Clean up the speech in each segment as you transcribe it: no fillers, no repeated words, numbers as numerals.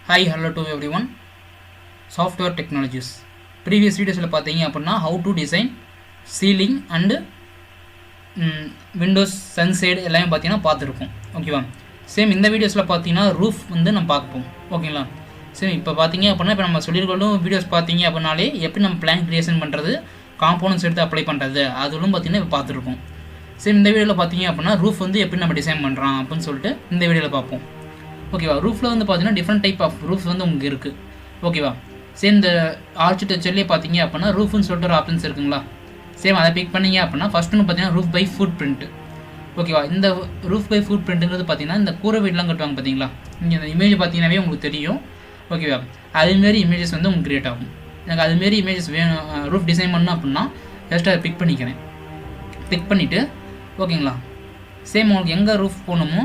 Hi, hello to everyone. Software technologies. Previous videos பார்த்தீங்க அப்படின்னா how to design ceiling and Windows சன்சைடு எல்லாமே பார்த்தீங்கன்னா பார்த்துருப்போம். ஓகேவா? சேம் இந்த வீடியோஸில் பார்த்தீங்கன்னா ரூஃப் வந்து நம்ம பார்ப்போம். ஓகேங்களா? சரி, இப்போ பார்த்தீங்க அப்படின்னா இப்போ நம்ம சொல்லியிருக்கோம் வீடியோஸ் பார்த்தீங்க அப்படின்னாலே எப்படி நம்ம பிளான் கிரியேஷன் பண்ணுறது, காம்போனன்ட்ஸ் எடுத்து அப்ளை பண்ணுறது அதுவும் பார்த்தீங்கன்னா இப்போ பார்த்துருக்கோம். சரி, இந்த வீடியோவில் பார்த்தீங்க அப்படின்னா ரூஃப் வந்து எப்படி நம்ம டிசைன் பண்ணுறோம் அப்படின்னு சொல்லிட்டு இந்த வீடியோவில் பார்ப்போம். ஓகேவா? ரூஃபில் வந்து பார்த்தீங்கன்னா டிஃப்ரெண்ட் டைப் ஆஃப் ரூஃப் வந்து உங்களுக்கு இருக்குது. ஓகேவா? சேம் இந்த ஆர்கிடெக்சர்லேயே பார்த்தீங்க அப்படின்னா ரூஃப்னு சொல்லிட்டு ஒரு ஆப்ஷன்ஸ் இருக்குங்களா? சேம் அதை பிக் பண்ணிங்க அப்படின்னா ஃபஸ்ட்டு பார்த்தீங்கன்னா ரூஃப் பை ஃபுட் பிரிண்ட். ஓகேவா? இந்த ரூஃப் பை ஃபுட் பிரிண்ட்டுங்கிறது பார்த்தீங்கன்னா இந்த கூரை வீடெலாம் கட்டுவாங்க பார்த்தீங்களா? இங்கே இந்த இமேஜ் பார்த்தீங்கன்னாவே உங்களுக்கு தெரியும். ஓகேவா? அதுமாரி இமேஜஸ் வந்து உங்களுக்கு க்ரியேட் ஆகும். எனக்கு அதுமாரி இமேஜஸ் வேணும் ரூஃப் டிசைன் பண்ணணும் அப்படின்னா ஜஸ்ட் அதை பிக் பண்ணிக்கிறேன். பிக் பண்ணிவிட்டு ஓகேங்களா, சேம் உங்களுக்கு எங்கே ரூஃப் போகணுமோ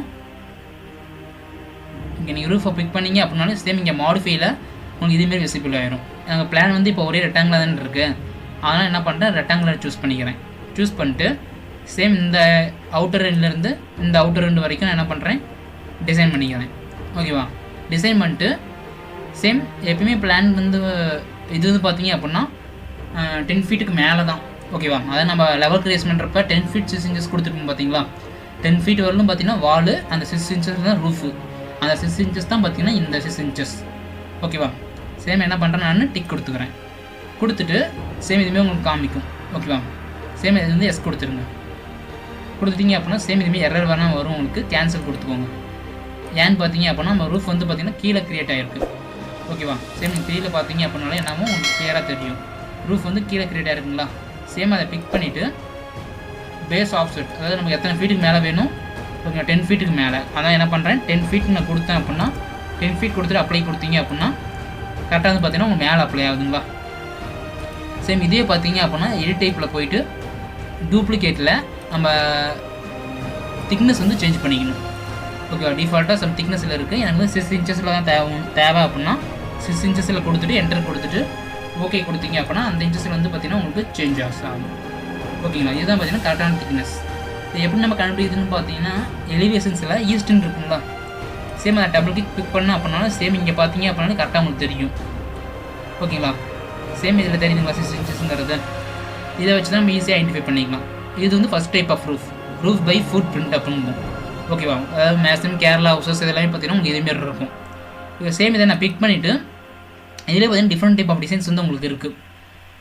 இங்கே நீங்கள் ரூஃபை பிக் பண்ணிங்க அப்படின்னாலும் சேம் இங்கே மாடிஃபையில் உங்களுக்கு இதுமாரி விசிபிள் ஆகிடும். எனக்கு பிளான் வந்து இப்போ ஒரே ரெக்டாங்கிளாக தானே இருக்குது, அதனால் என்ன பண்ணுறேன், ரெக்டாங்குலர் சூஸ் பண்ணிக்கிறேன். சூஸ் பண்ணிட்டு சேம் இந்த அவுட்டர் ரெண்ட்லேருந்து இந்த அவுட்டர் ரெண்டு வரைக்கும் நான் என்ன பண்ணுறேன், டிசைன் பண்ணிக்கிறேன். ஓகேவா? டிசைன் பண்ணிட்டு சேம் எப்பயுமே பிளான் வந்து இது வந்து பார்த்தீங்க அப்படின்னா 10 ஃபீட்டுக்கு மேலே தான். ஓகேவா? அதை நம்ம லெவல் கிரியேட் பண்ணுறப்ப 10 ஃபீட் 6 இன்ச்சஸ் கொடுத்துருப்போம் பார்த்தீங்களா? 10 ஃபீட் வரலும் பார்த்தீங்கன்னா வாலு, அந்த 6 இன்ச்சஸ் தான் ரூஃபு, அந்த 6 இன்ச்சஸ் தான் பார்த்தீங்கன்னா இந்த 6 இன்ச்சஸ். ஓகேவா? சேம் என்ன பண்ணுறேன், நான் டிக் கொடுத்துக்கிறேன். கொடுத்துட்டு சேம் இதுமாரி உங்களுக்கு காமிக்கும். ஓகேவா? சேம் இது வந்து எஸ் கொடுத்துருங்க. கொடுத்துட்டீங்க அப்படின்னா சேம் இதுமாரி எரர் வேணால் வரும், உங்களுக்கு கேன்சல் கொடுத்துக்கோங்க. ஏன்னு பார்த்தீங்க அப்படின்னா நம்ம ரூஃப் வந்து பார்த்தீங்கன்னா கீழே க்ரியேட் ஆகிருக்கு. ஓகேவா? சேம் நீங்கள் கீழே பார்த்தீங்க அப்படின்னாலே என்னமோ உங்களுக்கு கிளியராக தெரியும் ரூஃப் வந்து கீழே க்ரியேட் ஆகிருக்குங்களா? சேம் அதை பிக் பண்ணிவிட்டு பேஸ் ஆஃப்செட், அதாவது நமக்கு எத்தனை ஃபீட்டுக்கு மேலே வேணும், ஓகே 10 ஃபீட்டுக்கு மேலே, அதான் என்ன பண்ணுறேன் 10 ஃபீட் நான் கொடுத்தேன் அப்படின்னா 10 ஃபீட் கொடுத்துட்டு அப்ளை கொடுத்தீங்க அப்படின்னா கரெக்டாக வந்து பார்த்தீங்கன்னா உங்கள் மேலே அப்ளை ஆகுதுங்களா? சேம் இதே பார்த்தீங்க அப்படின்னா எடிட் டைப்பில் போயிட்டு டூப்ளிகேட்டில் நம்ம திக்னஸ் வந்து சேஞ்ச் பண்ணிக்கணும். ஓகேவா? டிஃபால்ட்டாக சம் திக்னஸில் இருக்குது, எனக்கு வந்து 6 இன்ச்சஸில் தான் தேவை அப்படின்னா 6 இன்ச்சஸில் கொடுத்துட்டு என்டர் கொடுத்துட்டு ஓகே கொடுத்தீங்க அப்படின்னா அந்த இன்ச்சஸில் வந்து பார்த்தீங்கன்னா உங்களுக்கு சேஞ்ச் ஆகும். ஓகேங்களா? இதுதான் பார்த்தீங்கன்னா கரெக்டான திக்னஸ். இது எப்படி நம்ம கண்டுபிடிக்குதுன்னு பார்த்தீங்கன்னா எலிவேஷன்ஸில் ஈஸ்ட்னு இருக்குங்களா? சேம் அதை டபுள் கிளிக் பிக் பண்ணால் அப்படின்னாலும் சேம் இங்கே பார்த்தீங்க அப்படின்னாலும் கரெக்டாக உங்களுக்கு தெரியும். ஓகேங்களா? சேம் இதில் தெரியுதுங்களா 6 இன்ச்சஸ்ங்கிறது? இதை வச்சு தான் நம்ம ஈஸியாக ஐடென்டிஃபை பண்ணிக்கலாம். இது வந்து first type of roof by footprint அப்படின்னு. ஓகேவா? அதாவது மேக்ஸிமம் கேரளா ஹவுசஸ் இதெல்லாமே பார்த்தீங்கன்னா உங்களுக்கு இதேமாரி இருக்கும். இப்போ சேம் இதை நான் பிக் பண்ணிவிட்டு இதில் பார்த்தீங்கன்னா டிஃப்ரெண்ட் டைப் ஆஃப் டிசைன்ஸ் வந்து உங்களுக்கு இருக்குது.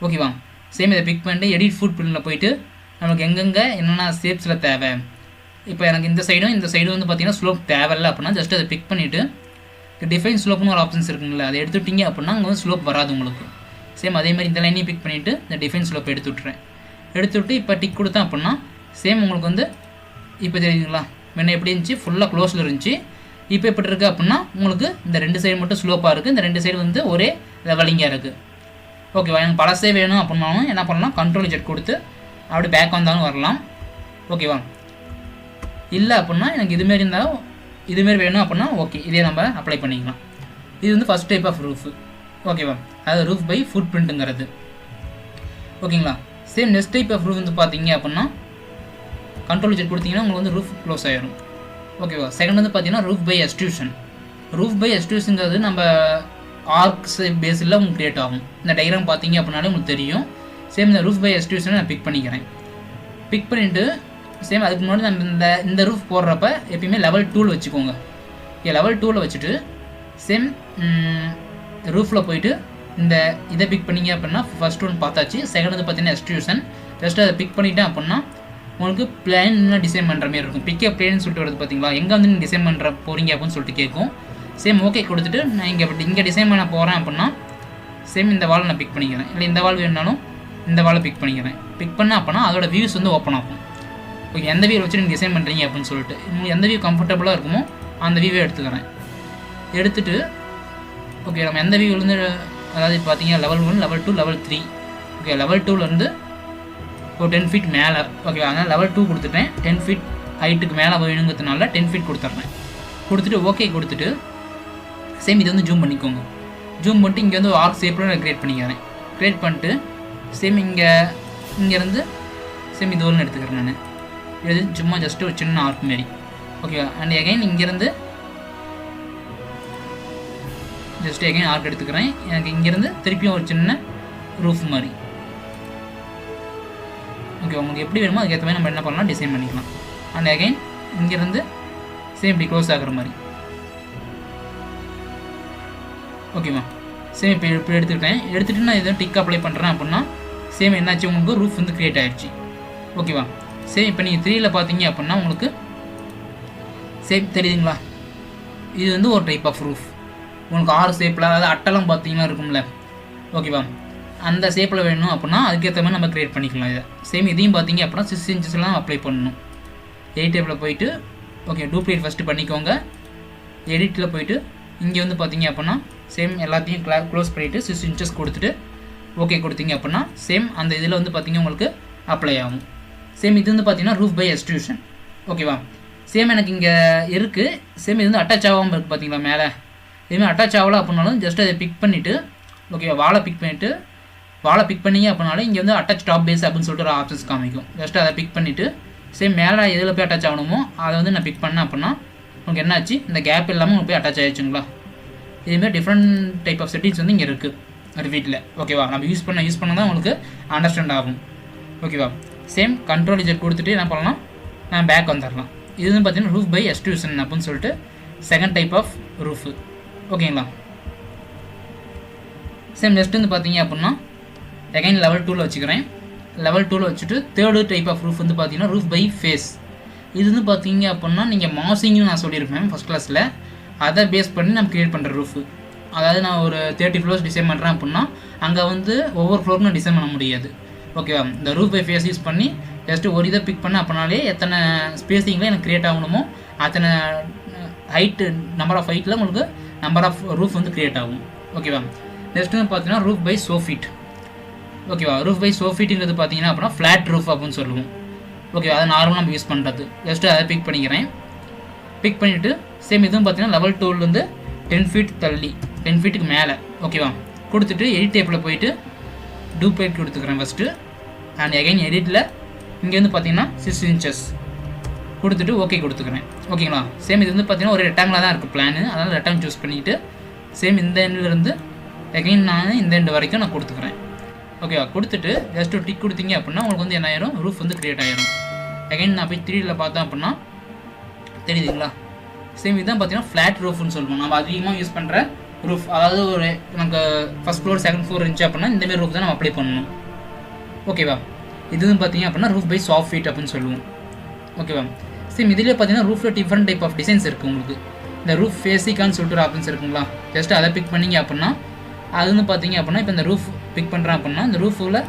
ஓகேவா? சேம் இதை பிக் பண்ணிட்டு எடிட் ஃபுட் பிரிண்டில் போயிட்டு நமக்கு எங்கெங்கே என்னென்ன ஷேப்ஸில் தேவை, இப்போ எனக்கு இந்த சைடும் வந்து பார்த்தீங்கன்னா ஸ்லோப் தேவையில்லை அப்படின்னா ஜஸ்ட் அதை பிக் பண்ணிவிட்டு டிஃபைன் ஸ்லோப்னு ஒரு ஆப்ஷன்ஸ் இருக்குங்களா, அதை எடுத்துட்டிங்க அப்படின்னா அங்கே வந்து ஸ்லோப் வராது உங்களுக்கு. சேம் அதேமாதிரி இந்த லைனையும் பிக் பண்ணிவிட்டு இந்த டிஃபைன் ஸ்லோப் எடுத்து விட்டு இப்போ டிக் கொடுத்தேன் அப்படின்னா சேம் உங்களுக்கு வந்து இப்போ தெரியுதுங்களா முன்ன எப்படி இருந்துச்சு, ஃபுல்லாக க்ளோஸில் இருந்துச்சு. இப்போ எப்படி இருக்குது அப்படின்னா உங்களுக்கு இந்த 2 சைடு மட்டும் ஸ்லோப்பாக இருக்குது, இந்த 2 சைடு வந்து ஒரே லெவலிங்காக இருக்குது. ஓகேவா? எனக்கு பழசே வேணும் அப்படின்னாலும் என்ன பண்ணலாம், கண்ட்ரோல் ஜெட் கொடுத்து அப்படி பேக் வந்தாலும் வரலாம். ஓகேவா? இல்லை அப்படின்னா எனக்கு இதுமாரி இருந்தாலும் இதுமாரி வேணும் அப்படின்னா ஓகே இதே நம்ம அப்ளை பண்ணிக்கலாம். இது வந்து ஃபஸ்ட் டைப் ஆஃப் ரூஃபு. ஓகேவா? அது ரூஃப் பை ஃபுட் பிரிண்ட்டுங்கிறது. ஓகேங்களா? Same next type of roof வந்து பார்த்தீங்க அப்படின்னா கண்ட்ரோல் ஜெட் கொடுத்தீங்கன்னா உங்களுக்கு வந்து ரூஃப் க்ளோஸ் ஆகிடும். ஓகேவா? செகண்ட் வந்து பார்த்தீங்கன்னா roof by extrusion. Roof by எக்ஸ்ட்ரூஷனுங்கிறது நம்ம ஆர்க்ஸ் பேஸில் உங்களுக்கு க்ரியேட் ஆகும். இந்த டயக்ராம் பார்த்தீங்க அப்படின்னாலே உங்களுக்கு தெரியும். சேம் இந்த ரூஃப் பை எக்ஸ்ட்ரூஷனை நான் பிக் பண்ணிக்கிறேன். பிக் பண்ணிவிட்டு சேம் அதுக்கு முன்னாடி நம்ம இந்த ரூஃப் போடுறப்ப எப்பயுமே லெவல் 2 வச்சுக்கோங்க. லெவல் 2 வச்சுட்டு சேம் ரூஃபில் போயிட்டு இந்த இதை பிக் பண்ணிங்க அப்படின்னா ஃபஸ்ட் ஒன்று பார்த்தாச்சு. செகண்ட் வந்து பார்த்தீங்கன்னா எக்ஸ்ட்ரூஷன். ஜஸ்ட் அதை பிக் பண்ணிட்டேன் அப்படின்னா உங்களுக்கு பிளான் டிசைன் பண்ணுற மாதிரி இருக்கும். பிக்கே பிளேன்னு சொல்லிட்டு வருது பார்த்தீங்களா, எங்கே வந்து நீங்கள் டிசைன் பண்ணுற போகிறீங்க அப்படின்னு சொல்லிட்டு கேட்கும். சேம் ஓகே கொடுத்துட்டு நான் இங்கே டிசைன் பண்ண போகிறேன் அப்படின்னா சேம் இந்த வால் நான் பிக் பண்ணிக்கிறேன். இல்லை இந்த வால் வேணுனாலும் இந்த வாலை பிக் பண்ணிக்கிறேன். பிக் பண்ண அப்படின்னா அதோட வியூஸ் வந்து ஓப்பன் ஆகும். ஓகே, எந்த வியூ வச்சு நீங்கள் டிசைன் பண்ணுறீங்க அப்படின்னு சொல்லிட்டு உங்களுக்கு எந்த வியூ கம்ஃபர்டபுளாக இருக்குமோ அந்த வியூவை எடுத்துக்கிறேன். எடுத்துகிட்டு ஓகே நம்ம எந்த வியூலேருந்து, அதாவது பார்த்தீங்கன்னா level 1 level 2 level 3. Okay, level 2லேருந்து ஒரு 10 ஃபீட் மேலே. ஓகே, அதனால் லெவல் 2 கொடுத்துட்டேன். 10 ஃபீட் ஹைட்டுக்கு மேலே வேணுங்கிறதுனால 10 ஃபீட் கொடுத்துட்றேன். கொடுத்துட்டு ஓகே கொடுத்துட்டு சேம் இது வந்து ஜூம் பண்ணிக்கோங்க. ஜூம் பண்ணிட்டு இங்கே வந்து ஒரு ஆர்க் ஷேப்பில் நான் க்ரியேட் பண்ணிக்கிறேன். க்ரியேட் பண்ணிட்டு சேம் இங்கேருந்து சேம் இது ஒன்று எடுத்துக்கிறேன் நான். இது சும்மா ஜஸ்ட்டு ஒரு சின்ன ஆர்க் மாரி. ஓகேவா? அண்ட் எகைன் இங்கேருந்து ஜஸ்ட் அகைன் ஆர்க் எடுத்துக்கிறேன். எனக்கு இங்கேருந்து திருப்பியும் ஒரு சின்ன ரூஃப் மாதிரி. ஓகே, உங்களுக்கு எப்படி வேணுமோ அதுக்கேற்ற மாதிரி நம்ம என்ன பண்ணலாம், டிசைன் பண்ணிக்கலாம். அண்ட் அகைன் இங்கேருந்து சேம் இப்படி க்ளோஸ் ஆகிற மாதிரி. ஓகேவா, சேம் இப்போ இப்படி எடுத்துகிட்டு நான் எதுவும் டிக் அப்ளை பண்ணுறேன் அப்படின்னா சேம் என்னாச்சு, உங்களுக்கு ரூஃப் வந்து க்ரியேட் ஆகிடுச்சு. ஓகேவா, சேம் இப்போ நீங்கள் 3ல் பார்த்தீங்க அப்படின்னா உங்களுக்கு சேம் தெரியுதுங்களா, இது வந்து ஒரு டைப் ஆஃப் ரூஃப். உங்களுக்கு 6 ஷேப்பில், அதாவது அட்டெல்லாம் பார்த்தீங்கன்னா இருக்கும்ல. ஓகேவா, அந்த ஷேப்பில் வேணும் அப்படின்னா அதுக்கேற்ற மாதிரி நம்ம க்ரியேட் பண்ணிக்கலாம். இதை சேம் இதையும் பார்த்தீங்க அப்படின்னா 6 இன்ச்சஸ்லாம் அப்ளை பண்ணணும். எடிட் டேப்பில் போயிட்டு ஓகே டூப்ளிகேட் ஃபஸ்ட்டு பண்ணிக்கோங்க. எடிட்டில் போயிட்டு இங்கே வந்து பார்த்தீங்க அப்படின்னா சேம் எல்லாத்தையும் க்ளோஸ் பண்ணிவிட்டு 6 இன்ச்சஸ் கொடுத்துட்டு ஓகே கொடுத்தீங்க அப்படின்னா சேம் அந்த இதில் வந்து பார்த்தீங்கன்னா உங்களுக்கு அப்ளை ஆகும். சேம் இது வந்து பார்த்தீங்கன்னா ரூஃப் பை எக்ஸ்ட்ரூஷன். ஓகேவா, சேம் எனக்கு இங்கே இருக்குது. சேம் இது வந்து அட்டாச் ஆகாமல் இருக்குது பார்த்தீங்களா மேலே. இதுமாதிரி அட்டாச் ஆகலை அப்படின்னாலும் ஜஸ்ட் அதை பிக் பண்ணிவிட்டு ஓகே வாழை பிக் பண்ணிங்க அப்படின்னாலும் இங்கே வந்து அட்டாச் டாப் பேஸ் அப்படின்னு சொல்லிட்டு ஒரு ஆப்ஷன்ஸ் காமிக்கும். ஜஸ்ட் அதை பிக் பண்ணிவிட்டு சேம் மேலே எதில் போய் அட்டாச் ஆகணுமோ அதை வந்து நான் பிக் பண்ணேன் அப்படின்னா உங்களுக்கு என்னாச்சு, இந்த கேப் இல்லாமல் உங்களுக்கு போய் அட்டாச் ஆகிடுச்சுங்களா. இதுமாதிரி டிஃப்ரெண்ட் டைப் ஆஃப் செட்டிங்ஸ் வந்து இங்கே இருக்குது Revitல. ஓகேவா, நம்ம யூஸ் பண்ண தான் உங்களுக்கு அண்டர்ஸ்டாண்ட் ஆகும். ஓகேவா, சேம் கண்ட்ரோல் Z கொடுத்துட்டு என்ன பண்ணலாம், நான் பேக் வந்துடலாம். இது வந்து பார்த்தீங்கன்னா ரூஃப் பை எக்ஸ்ட்ரூஷன் அப்படின்னு சொல்லிட்டு செகண்ட் டைப் ஆஃப் ரூஃபு. ஓகேங்களா, சேம் நெக்ஸ்ட் வந்து பார்த்தீங்க அப்படின்னா அகைன் லெவல் 2ல் வச்சுக்கிறேன். லெவல் 2ல் வச்சுட்டு தேர்டு டைப் ஆஃப் ரூஃப் வந்து பார்த்தீங்கன்னா ரூஃப் பை ஃபேஸ். இது வந்து பார்த்தீங்க அப்படின்னா நீங்கள் மாசிங்னு நான் சொல்லியிருப்பேன் ஃபஸ்ட் கிளாஸில். அதை பேஸ் பண்ணி நம்ம க்ரியேட் பண்ணுற ரூஃபு. அதாவது நான் ஒரு 30 ஃப்ளோர்ஸ் டிசைன் பண்ணுறேன் அப்படின்னா அங்கே வந்து ஒவ்வொரு ஃப்ளோருக்கும் நான் டிசைன் பண்ண முடியாது. ஓகேவா, இந்த ரூஃப் பை ஃபேஸ் யூஸ் பண்ணி ஜஸ்ட்டு ஒரு இதை பிக் பண்ண அப்படின்னாலே எத்தனை ஸ்பேஸிங்கில் எனக்கு க்ரியேட் ஆகணுமோ அத்தனை ஹைட்டு நம்பர் ஆஃப் ஹைட்டில் உங்களுக்கு நம்பர் ஆஃப் ரூஃப் வந்து க்ரியேட் ஆகும். ஓகேவா, நெக்ஸ்ட் வந்து பார்த்தீங்கன்னா ரூஃப் பை சோஃபீட். ஓகேவா, ரூஃப் பை சோஃபீட்டுங்கிறது பார்த்தீங்கன்னா அப்படின்னா ஃப்ளாட் ரூஃப் அப்படின்னு சொல்லுவோம். ஓகேவா, அதை நார்மலாக நம்ம யூஸ் பண்ணுறது. ஜஸ்ட்டு அதை பிக் பண்ணிக்கிறேன். பிக் பண்ணிவிட்டு சேம் இதுவும் பார்த்தீங்கன்னா லெவல் 2லேருந்து 10 ஃபீட் தள்ளி 10 ஃபீட்டுக்கு மேலே ஓகேவா கொடுத்துட்டு எடிட் டேப்பில் போயிட்டு டூப்ளிகேட் கொடுத்துக்கிறேன் ஃபஸ்ட்டு. அண்ட் அகைன் எடிட்டில் இங்கே வந்து பார்த்தீங்கன்னா 6 இன்ச்சஸ் கொடுத்துட்டு ஓகே கொடுத்துக்கிறேன். ஓகேங்களா, சேம் இது வந்து பார்த்தீங்கன்னா ஒரு ரெக்டாங்கிளாக தான் இருக்குது பிளான். அதனால் ரெக்டாங் சூஸ் பண்ணிவிட்டு சேம் இந்த எண்ட்லேருந்து அகைன் நான் இந்த எண்டு வரைக்கும் நான் கொடுத்துக்கிறேன். ஓகேவா, கொடுத்துட்டு ஜஸ்ட் ஒரு டிக் கொடுத்தீங்க அப்படின்னா உங்களுக்கு வந்து என்ன ஆயிரும், ரூஃப் வந்து க்ரியேட் ஆயிரும். அகைன் நான் போய் 3ல் பார்த்தேன் அப்படின்னா தெரியுதுங்களா, சேம் இதுதான் பார்த்தீங்கன்னா ஃப்ளாட் ரூஃப்னு சொல்லுவோம். நம்ம அதிகமாக யூஸ் பண்ணுற ரூஃப். அதாவது ஒரு நமக்கு ஃபஸ்ட் ஃப்ளோர் செகண்ட் ஃப்ளோர் இருந்துச்சு அப்படின்னா இந்தமாரி ரூஃப் தான் நம்ம அப்ளை பண்ணணும். ஓகேவா, இதுவும் பார்த்தீங்க அப்படின்னா ரூஃப் பை சாஃப்ட் ஃபீட் அப்படின்னு சொல்லுவோம். ஓகேவா, சேம் இதிலே பார்த்தீங்கன்னா ரூஃபில் டிஃப்ரெண்ட் டைப் ஆஃப் டிசைன்ஸ் இருக்குது உங்களுக்கு. இந்த ரூஃப் ஃபேஸிக்கான்னு சொல்லிட்டு ஒரு ஆப்ஷன்ஸ் இருக்குங்களா, ஜஸ்ட் அதை பிக் பண்ணிங்க அப்படின்னா அது வந்து பார்த்தீங்க அப்படின்னா இப்போ இந்த ரூஃப் பிக் பண்ணுறேன் அப்படின்னா இந்த ரூஃபில்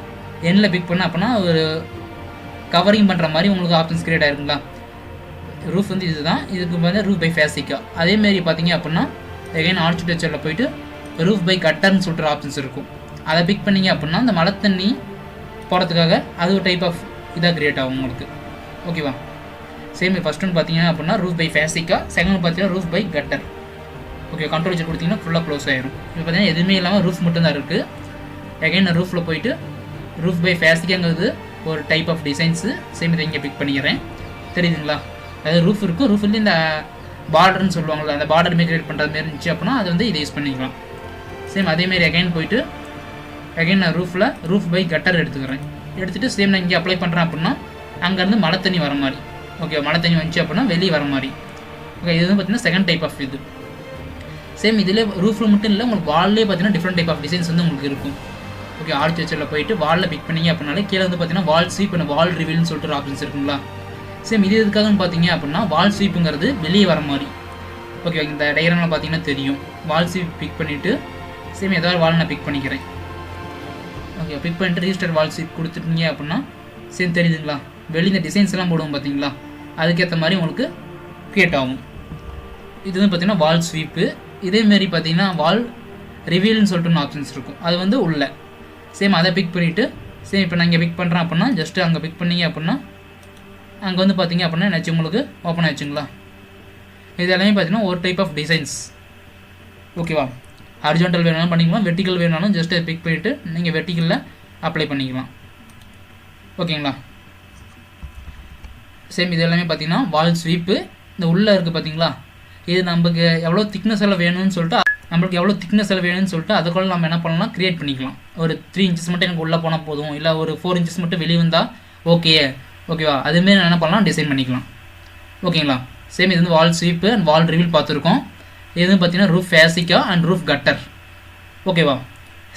எண்ணில் பிக் பண்ண அப்படின்னா ஒரு கவரிங் பண்ணுற மாதிரி உங்களுக்கு ஆப்ஷன்ஸ் க்ரியேட் ஆயிருக்குங்களா. ரூஃப் வந்து இதுதான், இதுக்கு வந்து ரூஃப் பை ஃபேஸிக்கா. அதேமாரி பார்த்தீங்க அப்படின்னா எகைன் ஆர்கிடெக்சரில் போயிட்டு ரூஃப் பை கட்டர்னு சொல்கிற ஆப்ஷன்ஸ் இருக்கும். அதை பிக் பண்ணிங்க அப்படின்னா இந்த மழை தண்ணி போகிறதுக்காக அது ஒரு டைப் ஆஃப் இதாக க்ரியேட் ஆகும் உங்களுக்கு. ஓகேவா, சேம் ஃபஸ்ட் ஒன்று பார்த்தீங்க அப்படின்னா ரூஃப் பை ஃபேஸிக்கா, செகண்ட் பார்த்தீங்கன்னா roof by cutter. Okay, control வச்சு கொடுத்தீங்கன்னா ஃபுல்லாக க்ளோஸ் ஆயிரும். இப்போ பார்த்தீங்கன்னா எதுவுமே இல்லாமல் ரூஃப் மட்டும்தான் இருக்குது. எகைன் நான் ரூஃபில் போயிட்டு ரூஃப் பை ஃபேஸிக்காங்கிறது ஒரு டைப் ஆஃப் டிசைன்ஸு. சேம் இதை இங்கே பிக் பண்ணிக்கிறேன். தெரியுதுங்களா, அதாவது ரூஃப் இருக்கும், ரூஃப்லேருந்து இந்த பார்டர்னு சொல்லுவாங்கள்ல, அந்த பார்டர் மாரி க்ரியேட் பண்ணுறது மாரி இருந்துச்சு அப்படின்னா அது வந்து இதை யூஸ் பண்ணிக்கலாம். சேம் அதேமாரி அகைன் போயிட்டு அகைன் நான் ரூஃப் பை கட்டர் எடுத்துக்கிறேன். எடுத்துகிட்டு சேம் நான் இங்கே அப்ளை பண்ணுறேன் அப்படின்னா அங்கேருந்து மழை தண்ணி வர மாதிரி. ஓகே, மழை தண்ணி வந்துச்சு அப்படின்னா வெளியே வர மாதிரி. ஓகே, இது வந்து பார்த்தீங்கன்னா செகண்ட் டைப் ஆஃப் இது. சேம் இதில் ரூஃபில் மட்டும் இல்லை, உங்களுக்கு வால்லே பார்த்தீங்கன்னா டிஃப்ரெண்ட் டைப் ஆஃப் டிசைன்ஸ் வந்து உங்களுக்கு இருக்கும். ஓகே, ஆர்கிடெக்சரில் போயிட்டு வாலில் பிக் பண்ணிங்க அப்படின்னாலே கீழே வந்து பார்த்தீங்கன்னா வால் ஸ்வீப் அண்ட் வால் ரிவீல்னு சொல்லிட்டு ஒரு ஆப்ஷன்ஸ் இருக்குங்களா. சேம் இது எதுக்காகன்னு பார்த்தீங்க அப்படின்னா வால் ஸ்வீப்புங்கிறது வெளியே வர மாதிரி. ஓகே, இந்த டயக்ராமில் பார்த்தீங்கன்னா தெரியும். வால் ஸ்வீப் பிக் பண்ணிவிட்டு சேம் ஏதாவது வால் நான் பிக் பண்ணிக்கிறேன். ஓகே, பிக் பண்ணிட்டு ரீஸ்டர் வால் ஸ்வீப் கொடுத்துட்டீங்க அப்படின்னா சேம் தெரியுதுங்களா, வெளியே இந்த டிசைன்ஸ் எல்லாம் போடுவோம் பார்த்தீங்களா, அதுக்கேற்ற மாதிரி உங்களுக்கு க்ரியேட் ஆகும். இது வந்து பார்த்தீங்கன்னா வால் ஸ்வீப்பு. இதேமாரி பார்த்தீங்கன்னா வால் ரிவீல்னு சொல்லிட்டு ஒன்று ஆப்ஷன்ஸ் இருக்கும், அது வந்து உள்ள. சேம் அதை பிக் பண்ணிவிட்டு சேம் இப்போ நான் இங்கே பிக் பண்ணுறேன் அப்படின்னா ஜஸ்ட்டு அங்கே பிக் பண்ணிங்க அப்படின்னா அங்கே வந்து பார்த்தீங்க அப்படின்னா என்னாச்சு உங்களுக்கு ஓப்பன் ஆகிடுச்சுங்களா. இது எல்லாமே பார்த்தீங்கன்னா ஒரு டைப் ஆஃப் டிசைன்ஸ். ஓகேவா, ஹாரிஜான்டல் வேணாலும் பண்ணிக்கலாம், வெர்டிக்கல் வேணாலும் ஜஸ்ட் அதை பிக் பண்ணிவிட்டு நீங்கள் வெர்டிக்கலில் அப்ளை பண்ணிக்கலாம். ஓகேங்களா, சேம் இது எல்லாமே பார்த்தீங்கன்னா வால் ஸ்வீப்பு. இந்த உள்ளே இருக்குது பார்த்தீங்களா, இது நமக்கு எவ்வளோ திக்னஸ் எல்லாம் வேணும்னு சொல்லிட்டு நம்மளுக்கு எவ்வளோ திக்னஸில் வேணும்னு சொல்லிட்டு அதுக்குள்ள நம்ம என்ன பண்ணலாம், க்ரியேட் பண்ணிக்கலாம். ஒரு 3 inches மட்டும் எனக்கு உள்ளே போனால் போதும், இல்லை ஒரு 4 inches மட்டும் வெளியே வந்தால் ஓகேவா, அதுமாரி நான் என்ன பண்ணலாம், டிசைன் பண்ணிக்கலாம். ஓகேங்களா. சேம் இது வந்து வால் ஸ்வீப்பு அண்ட் வால் ரிவீல் பார்த்துருக்கோம். இது வந்து பார்த்தீங்கன்னா ரூஃப் ஃபேசிக்கா அண்ட் ரூஃப் கட்டர். ஓகேவா.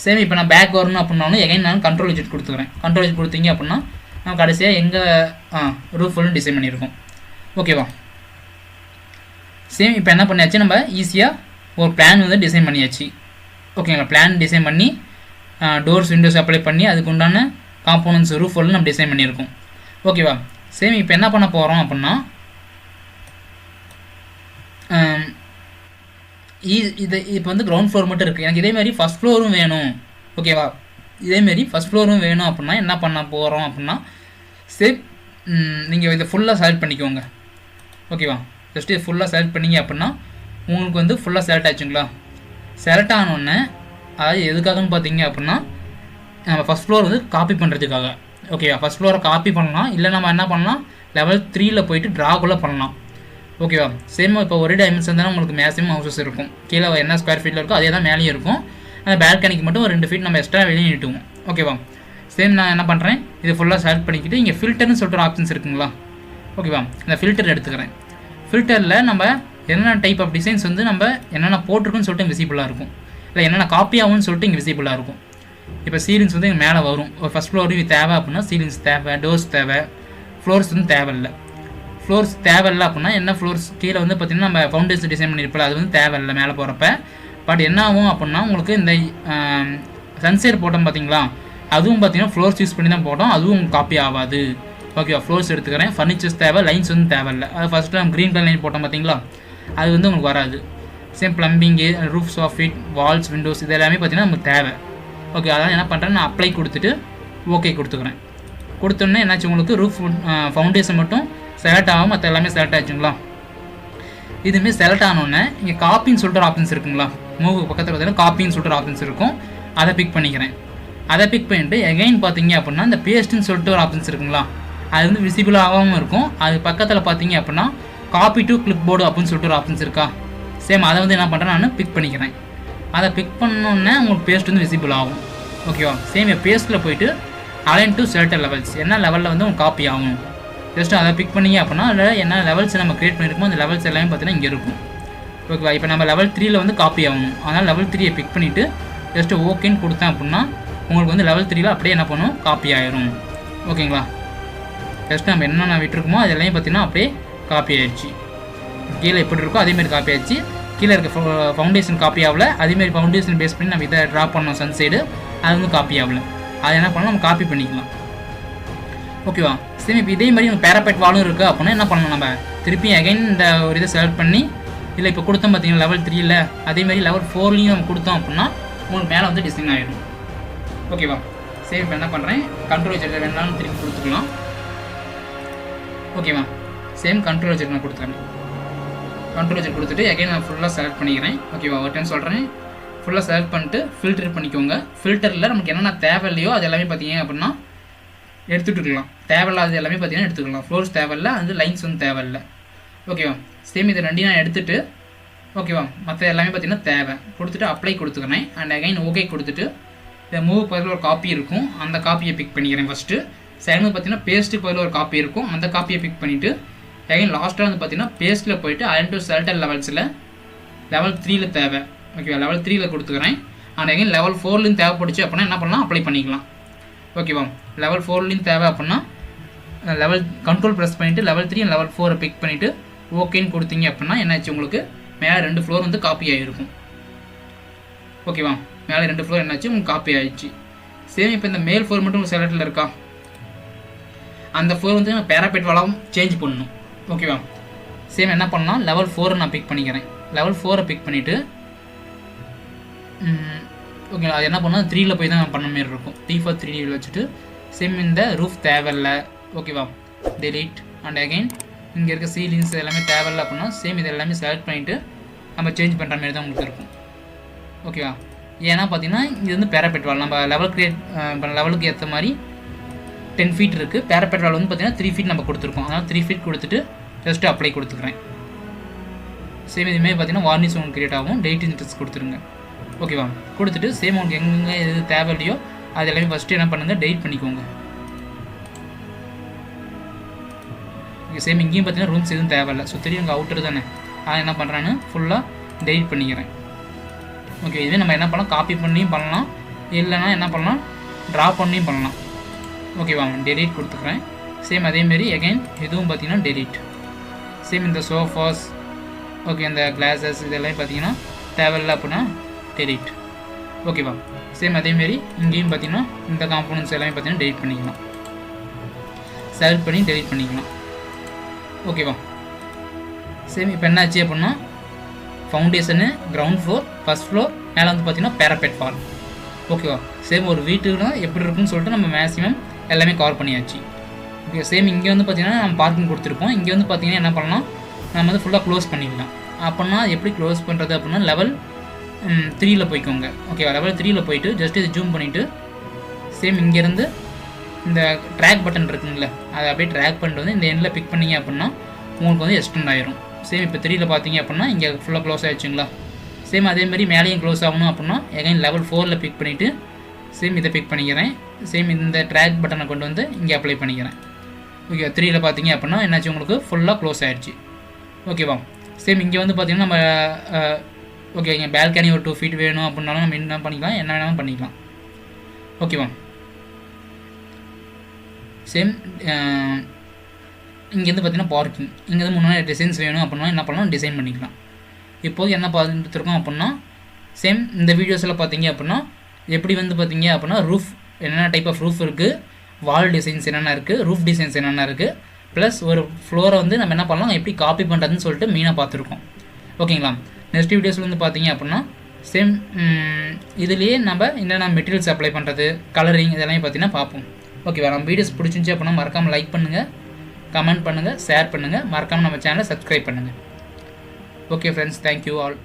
சேம் இப்போ நான் பேக் வரணும் அப்படின்னாலும் எகைன் நான் கண்ட்ரோல் விஜெட் கொடுத்துக்கிறேன். கண்ட்ரோல் விஜெட் கொடுத்தீங்க அப்படின்னா நம்ம கடைசியாக எங்கள் ரூஃப் ஃபுல்லும் டிசைன் பண்ணியிருக்கோம். ஓகேவா. சேம் இப்போ என்ன பண்ணியாச்சு, நம்ம ஈஸியாக ஒரு பிளான் வந்து டிசைன் பண்ணியாச்சு. ஓகேங்களா. பிளான் டிசைன் பண்ணி டோர்ஸ் விண்டோஸ் அப்ளை பண்ணி அதுக்கு உண்டான காம்போனன்ட்ஸ் ரூஃப் ஃபுல்லும் நம்ம டிசைன் பண்ணியிருக்கோம். ஓகேவா. சேம் இப்போ என்ன பண்ண போகிறோம் அப்படின்னா இது இப்போ வந்து கிரவுண்ட் ஃப்ளோர் மட்டும் இருக்குது. எனக்கு இதேமாரி ஃபஸ்ட் ஃப்ளோரும் வேணும். ஓகேவா. இதேமாரி ஃபஸ்ட் ஃப்ளோரும் வேணும் அப்படின்னா என்ன பண்ண போகிறோம் அப்படின்னா சேம் நீங்கள் இதை ஃபுல்லாக செலக்ட் பண்ணிக்கோங்க. ஓகேவா. ஜஸ்ட் இது ஃபுல்லாக செலக்ட் பண்ணிங்க அப்படின்னா உங்களுக்கு வந்து ஃபுல்லாக செலக்ட் ஆச்சுங்களா. செலக்ட் ஆனோடனே அதாவது எதுக்காகன்னு பார்த்தீங்க அப்படின்னா நம்ம ஃபஸ்ட் ஃப்ளோர் வந்து காப்பி பண்ணுறதுக்காக. ஓகேவா. ஃபஸ்ட் ஃப்ளோரை காப்பி பண்ணலாம், இல்லை நம்ம என்ன பண்ணலாம், லெவல் 3ல் போயிட்டு ட்ராகுள்ளே பண்ணலாம். ஓகேவா. சேம் இப்போ ஒரே டைமென்ஷன் தானே உங்களுக்கு மேக்ஸிமம் ஹவுசஸ் இருக்கும். கீழே என்ன ஸ்கொயர் ஃபீட்டில் இருக்கோ அதே தான் மேலேயும் இருக்கும். அந்த பால்கனிக்கு மட்டும் ஒரு 2 feet நம்ம எக்ஸ்ட்ரா வெளியே நீட்டுவோம். ஓகேவா. சேம் நான் என்ன பண்ணுறேன், இது ஃபுல்லாக செலக்ட் பண்ணிக்கிட்டு இங்கே ஃபில்டர்னு சொல்லிட்டு ஒரு ஆப்ஷன்ஸ் இருக்குங்களா. ஓகேவா. இந்த ஃபில்டர் எடுத்துக்கிறேன். ஃபில்டரில் நம்ம என்னென்ன டைப் ஆஃப் டிசைன்ஸ் வந்து நம்ம என்னென்ன போட்டிருக்குன்னு சொல்லிட்டு விசிபிளாக இருக்கும், இல்லை என்னென்ன காப்பி ஆகும்னு சொல்லிட்டு இங்கே விசிபிளாக இருக்கும். இப்போ சீலிங்ஸ் வந்து இங்கே மேலே வரும். ஒரு ஃபஸ்ட் ஃப்ளோருக்கு தேவை அப்படின்னா சீலிங்ஸ் தேவை, டோர்ஸ் தேவை, ஃப்ளோர்ஸ் வந்து தேவையில்லை. ஃப்ளோர்ஸ் தேவையில்லை அப்படின்னா என்ன, ஃப்ளோர்ஸ் கீழே வந்து பார்த்திங்கன்னா நம்ம ஃபவுண்டேஷன் டிசைன் பண்ணியிருப்போம், அது வந்து தேவையில்லை மேலே போகிறப்ப. பட் என்ன ஆகும் அப்படின்னா உங்களுக்கு இந்த சன்சைட் போட்டோம் பார்த்தீங்களா, அதுவும் பார்த்தீங்கன்னா ஃப்ளோர்ஸ் யூஸ் பண்ணி தான் போட்டோம், அதுவும் காப்பி ஆகாது. ஓகேவா. ஃப்ளோர்ஸ் எடுத்துக்கிறேன். ஃபர்னிச்சர்ஸ் தேவை, லைன்ஸ் வந்து தேவையில்லை. அது ஃபஸ்ட்டு நம்ம க்ரீன் கலர் லைன் போட்டோம் பார்த்தீங்களா, அது வந்து உங்களுக்கு வராது. Same plumbing, roof soffit, walls, windows இது எல்லாமே பார்த்தீங்கன்னா நமக்கு தேவை. ஓகே. அதனால் என்ன பண்ணுறேன், நான் அப்ளை கொடுத்துட்டு ஓகே கொடுத்துக்கிறேன். கொடுத்தோன்னே என்னாச்சு, உங்களுக்கு ரூஃப் ஃபவுண்டேஷன் மட்டும் செலக்ட் ஆகும், மற்ற எல்லாமே செலக்ட் ஆச்சுங்களா. இதுமாரி செலக்ட் ஆனோடனே இங்கே காப்பின்னு சொல்லிட்டு ஒரு ஆப்ஷன்ஸ் இருக்குங்களா, மூவ் பக்கத்தில் பார்த்தீங்கன்னா காப்பின்னு சொல்லிட்டு ஒரு ஆப்ஷன்ஸ் இருக்கும். அதை பிக் பண்ணிக்கிறேன். அதை பிக் பண்ணிட்டு எகைன் பார்த்தீங்க அப்படின்னா இந்த பேஸ்ட்டுன்னு சொல்லிட்டு ஒரு ஆப்ஷன்ஸ் இருக்குங்களா, அது வந்து விசிபிள் ஆகாமல் இருக்கும். அது பக்கத்தில் பார்த்தீங்க அப்படின்னா காப்பி டு கிளிப் போர்டு அப்படின்னு சொல்லிட்டு ஒரு ஆப்ஷன்ஸ் இருக்கா. சேம் அதை வந்து என்ன பண்ணுறேன், நான் பிக் பண்ணிக்கிறேன். அதை பிக் பண்ணோன்னே உங்களுக்கு பேஸ்ட் வந்து விசிபிள் ஆகும். ஓகேவா. சேம் பேஸ்ட்டில் போயிட்டு அலைன் டு செலக்டட் லெவல்ஸ், என்ன லெவலில் வந்து உங்களுக்கு காப்பி ஆகும் ஜஸ்ட் அதை பிக் பண்ணிங்க அப்படின்னா அதில் என்ன லெவல்ஸ் நம்ம க்ரியேட் பண்ணியிருக்கோம் அந்த லெவல்ஸ் எல்லாமே பார்த்தீங்கன்னா இங்கே இருக்கும். ஓகேவா. இப்போ நம்ம லெவல் 3ல் வந்து காப்பி ஆகணும், அதனால் லெவல் 3யை பிக் பண்ணிவிட்டு ஜஸ்ட்டு ஓகேன்னு கொடுத்தேன் அப்படின்னா உங்களுக்கு வந்து லெவல் 3ல் அப்படியே என்ன பண்ணும், காப்பி ஆயிரும். ஓகேங்களா. ஜஸ்ட் நம்ம என்னென்ன விட்டுருக்கோமோ அது எல்லாமே பார்த்தீங்கன்னா அப்படியே காப்பி ஆயிடுச்சு. கீழே எப்படி இருக்கோ அதேமாரி காப்பி ஆயிடுச்சு. கீழே இருக்க ஃபவுண்டேஷன் காப்பி ஆகலை, அதேமாரி ஃபவுண்டேஷன் பேஸ் பண்ணி நம்ம இதை ட்ரா பண்ணோம் சன் சைடு, அது வந்து காப்பி ஆகலை. அதை என்ன பண்ணலாம், நம்ம காப்பி பண்ணிக்கலாம். ஓகேவா. சரி. இப்போ இதே மாதிரி நம்ம பேராபெட் வாலும் இருக்குது அப்படின்னா என்ன பண்ணணும், நம்ம திருப்பி அகைன் இந்த ஒரு இதை செலக்ட் பண்ணி, இல்லை இப்போ கொடுத்தோம் பார்த்தீங்கன்னா லெவல் 3ல், அதேமாதிரி லெவல் 4லையும் நம்ம கொடுத்தோம் அப்படின்னா உங்களுக்கு மேலே வந்து டிசைன் ஆகிடும். ஓகேவா. சரி. இப்போ என்ன பண்ணுறேன், கண்ட்ரோல் வச்சுட்டு வேணாலும் திருப்பி கொடுத்துக்கலாம். ஓகேவா. சேம் கண்ட்ரோல் வச்சுட்டு நான் கொடுத்துறேன். கண்ட்ரோல் வச்சு கொடுத்துட்டு அகைன் நான் ஃபுல்லாக செலக்ட் பண்ணிக்கிறேன். ஓகேவா. ஒரு டைம் சொல்கிறேன், ஃபுல்லாக செலக்ட் பண்ணிட்டு ஃபில்டர் பண்ணிக்கோங்க. ஃபில்டரில் நமக்கு என்னென்ன தேவையில்லையோ அது எல்லாமே பார்த்தீங்க அப்படின்னா எடுத்துகிட்டுருக்கலாம். தேவையில்லாது எல்லாமே பார்த்தீங்கன்னா எடுத்துக்கலாம். ஃப்ளோர்ஸ் தேவையில்லை, அது லைன்ஸ் வந்து தேவையில்லை. ஓகேவா. சேம் இதை ரெண்டையும் நான் எடுத்துகிட்டு ஓகேவா மற்ற எல்லாமே பார்த்தீங்கன்னா தேவை கொடுத்துட்டு அப்ளை கொடுத்துக்கிறேன். அண்ட் அகைன் ஓகே கொடுத்துட்டு இந்த மூவ் பதில் ஒரு காப்பி இருக்கும், அந்த காப்பியை பிக் பண்ணிக்கிறேன் ஃபஸ்ட்டு. செகண்ட் பார்த்தீங்கன்னா பேஸ்ட்டுக்கு பதில் ஒரு காப்பி இருக்கும், அந்த காப்பியை பிக் பண்ணிவிட்டு அகைன் லாஸ்ட்டாக வந்து பார்த்தீங்கன்னா பேஸ்ட்டில் போயிட்டு அலைன் டு செலக்டட் லெவல்ஸில் லெவல் 3ல் தேவை. ஓகேவா. லெவல் 3ல் கொடுத்துக்கிறேன். அண்ட் அகைன் லெவல் 4லையும் தேவைப்படுச்சு அப்படின்னா என்ன பண்ணலாம், அப்ளை பண்ணிக்கலாம். ஓகேவா. லெவல் 4லையும் தேவை அப்படின்னா லெவல் கண்ட்ரோல் ப்ரெஸ் பண்ணிவிட்டு லெவல் 3 அண்ட் லெவல் 4 பிக் பண்ணிவிட்டு ஓகேன்னு கொடுத்தீங்க அப்படின்னா என்னாச்சு, உங்களுக்கு மேலே 2 ஃப்ளோர் வந்து காப்பி ஆகிருக்கும். ஓகேவா. மேலே 2 ஃப்ளோர் என்னாச்சு, உங்களுக்கு காப்பி ஆகிடுச்சு. சேம் இப்போ இந்த மேல் ஃப்ளோர் மட்டும் செலக்டில் இருக்கா, அந்த ஃப்ளோர் வந்து நான் பேராபெட் வாலாவும் சேஞ்ச் பண்ணணும். ஓகேவா. சேம் என்ன பண்ணலாம், லெவல் 4 நான் பிக் பண்ணிக்கிறேன். லெவல் 4 பிக் பண்ணிவிட்டு ஓகே அது என்ன பண்ணால் 3ல் போய் தான் பண்ண மாதிரி இருக்கும். T4 3D வச்சுட்டு சேம் இந்த ரூஃப் தேவையில்லை. ஓகேவா. டெலீட் அண்ட் அகைன் இங்கே இருக்க சீலிங்ஸ் எல்லாமே தேவையில்லை அப்படின்னா சேம் இது எல்லாமே செலக்ட் பண்ணிவிட்டு நம்ம சேஞ்ச் பண்ணுற மாதிரி தான் உங்களுக்கு இருக்கும். ஓகேவா. ஏன்னா பார்த்தீங்கன்னா இது வந்து பேராபெட் வால் நம்ம லெவலுக்கு ஏற்ற மாதிரி 10 feet இருக்குது. பேராபெட் வால் வந்து பார்த்தீங்கன்னா 3 feet நம்ம கொடுத்துருக்கோம். அதனால் 3 feet கொடுத்துட்டு ஜஸ்ட்டு அப்ளை கொடுத்துக்கிறேன். சேம் இதுமாதிரி பார்த்தீங்கன்னா வார்னிஷ் உங்களுக்கு கிரியேட் ஆகும். டெலிட் இன்ட்ரெஸ்ட் கொடுத்துருங்க. ஓகேவா? கொடுத்துட்டு சேம் உங்களுக்கு எங்கெங்கே எது தேவையில்லையோ அது எல்லாமே ஃபஸ்ட்டு என்ன பண்ணுங்கள், டெலிட் பண்ணிக்கோங்க. ஓகே, சேம் இங்கேயும் பார்த்தீங்கன்னா ரூம்ஸ் எதுவும் தேவையில்லை. ஸோ தெரியும் அங்கே அவுட்டர் தானே, அதை என்ன பண்ணுறேன்னு ஃபுல்லாக டெலிட் பண்ணிக்கிறேன். ஓகே, இதுவே நம்ம என்ன பண்ணலாம், காப்பி பண்ணியும் பண்ணலாம், இல்லைனா என்ன பண்ணலாம், ட்ரா பண்ணியும் பண்ணலாம். ஓகேவா? டெலிட் கொடுத்துக்கிறேன். சேம் அதேமாரி அகைன் இதுவும் பார்த்தீங்கன்னா டெலிட். சேம் இந்த சோஃபாஸ், ஓகே, இந்த கிளாஸஸ் இதெல்லாம் பார்த்தீங்கன்னா தேவையில்லை அப்படின்னா டெலிட். ஓகேவா? சேம் அதேமாரி இங்கேயும் பார்த்தீங்கன்னா இந்த காம்போனன்ட்ஸ் எல்லாமே பார்த்தீங்கன்னா டெலிட் பண்ணிக்கலாம். செலக்ட் பண்ணி டெலிட் பண்ணிக்கலாம். ஓகேவா? சேம் இப்போ என்னாச்சு அப்படின்னா foundation, ground floor, first floor, மேலே வந்து பார்த்தீங்கன்னா பேரபெட் வால். ஓகேவா? சேம் ஒரு வீட்டுக்குனா எப்படி இருக்குன்னு சொல்லிட்டு நம்ம மேக்ஸிமம் எல்லாமே கவர் பண்ணியாச்சு. ஓகே, சேம் இங்கே வந்து பார்த்தீங்கன்னா நம்ம பார்க்கிங் கொடுத்துருப்போம். இங்கே வந்து பார்த்தீங்கன்னா என்ன பண்ணலாம், நம்ம வந்து ஃபுல்லாக க்ளோஸ் பண்ணிக்கலாம். அப்படின்னா எப்படி க்ளோஸ் பண்ணுறது அப்படின்னா லெவல் 3ல் போய்க்கோங்க. ஓகேவா? லெவல் 3ல் போயிட்டு ஜஸ்ட் இது ஜூம் பண்ணிவிட்டு சேம் இங்கேருந்து இந்த ட்ராக் பட்டன் இருக்குங்களே, அதை அப்படியே ட்ராக் பண்ணிட்டு வந்து இந்த எண்டில் பிக் பண்ணிங்க அப்படின்னா உங்களுக்கு வந்து எக்ஸ்டெண்ட் ஆயிரும். சேம் இப்போ 3ல் பார்த்தீங்க அப்படின்னா இங்கே ஃபுல்லாக க்ளோஸ் ஆகிடுச்சுங்களா. சேம் அதேமாதிரி மேலேயும் க்ளோஸ் ஆகணும் அப்படின்னா எகைன் லெவல் 4ல் பிக் பண்ணிவிட்டு சேம் இதை பிக் பண்ணிக்கிறேன். சேம் இந்த ட்ராக் பட்டனை கொண்டு வந்து இங்கே அப்ளை பண்ணிக்கிறேன். ஓகே, 3ல் பார்த்தீங்க அப்படின்னா என்னாச்சு, உங்களுக்கு ஃபுல்லாக க்ளோஸ் ஆகிடுச்சு. ஓகேவா? சேம் இங்கே வந்து பார்த்தீங்கன்னா நம்ம ஓகே, இங்கே பால்கனி ஒரு 2 feet வேணும் அப்படின்னாலும் நம்ம என்ன பண்ணிக்கலாம், என்ன வேணாலும் பண்ணிக்கலாம். ஓகேவா? சேம் இங்கேருந்து பார்த்தீங்கன்னா பார்க்கிங், இங்கேருந்து முன்னாடி டிசைன்ஸ் வேணும் அப்படின்னா என்ன பண்ணலாம், டிசைன் பண்ணிக்கலாம். இப்போது என்ன பார்த்துருக்கோம் அப்படின்னா சேம் இந்த வீடியோஸில் பார்த்தீங்க அப்படின்னா எப்படி வந்து பார்த்தீங்க அப்படின்னா ரூஃப் என்னென்ன டைப் ஆஃப் ரூஃப் இருக்குது, வால் டிசைன்ஸ் என்னென்ன இருக்குது, ரூஃப் டிசைன்ஸ் என்னென்ன இருக்குது, ப்ளஸ் ஒரு ஃப்ளோரை வந்து நம்ம என்ன பண்ணலாம், எப்படி காப்பி பண்ணுறதுன்னு சொல்லிட்டு மெயினாக பார்த்துருக்கோம். ஓகேங்களா? நெக்ஸ்ட் வீடியோஸில் வந்து பார்த்தீங்க அப்படின்னா சேம் இதுலேயே நம்ம என்னென்ன மெட்டீரியல்ஸ் அப்ளை பண்ணுறது, கலரிங் இதெல்லாம் பார்த்தீங்கன்னா பார்ப்போம். ஓகேவா? நம்ம வீடியோஸ் பிடிச்சிருந்துச்சி அப்படின்னா மறக்காமல் லைக் பண்ணுங்கள், கமெண்ட் பண்ணுங்கள், ஷேர் பண்ணுங்கள், மறக்காமல் நம்ம சேனலை சப்ஸ்கிரைப் பண்ணுங்கள். Okay friends, thank you all.